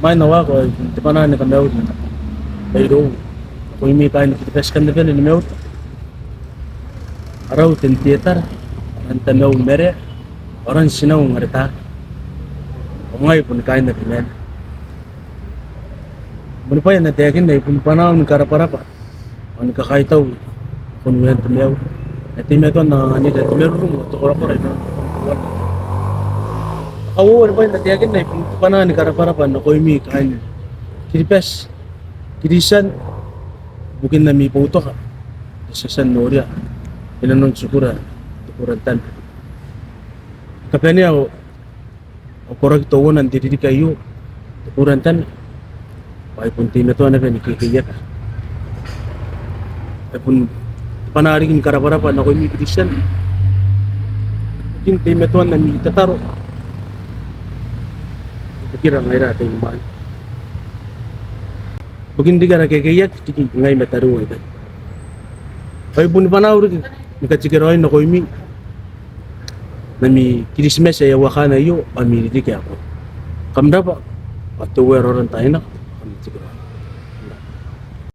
Main nawa ko, di pa na kami out. Pero, kung imi kain na kitas kan na ni out. Araw, tin theater. Anta na mere. Orang sinaw ngarita. Umay pun kain na kinan. Muna pa yan, natiyakin na ipun pa na ang karapa-rapa. Ang kakaitaw, kung yan tumiyaw. At ime ko na nila, meron mo, tukura-kura ito. Ako, ano pa yan, natiyakin na ipun pa na ang karapa-rapa, na ko imi kain. Kiripes, kirisan, bukin na mi puto ka. Sa San Noria, pinanon sukura, tukurantan. Kapya niya, o korag tawo ng dididi kayo, tukurantan. Ay pun tim na to na kikiyak. Ay pun panaring karaparapan ako yung Christian. Yung tim na to na mi tataro. Kira ngay natin yung mahal. Pag hindi ka nakikiyak, ngay mataro ito. Ay pun panawag, nakatsikiroy na ko yung na mi Christmas ay wakan na iyo, amiliti kaya ako. Kamda pa, at tuwero rin tayo na. Siguro.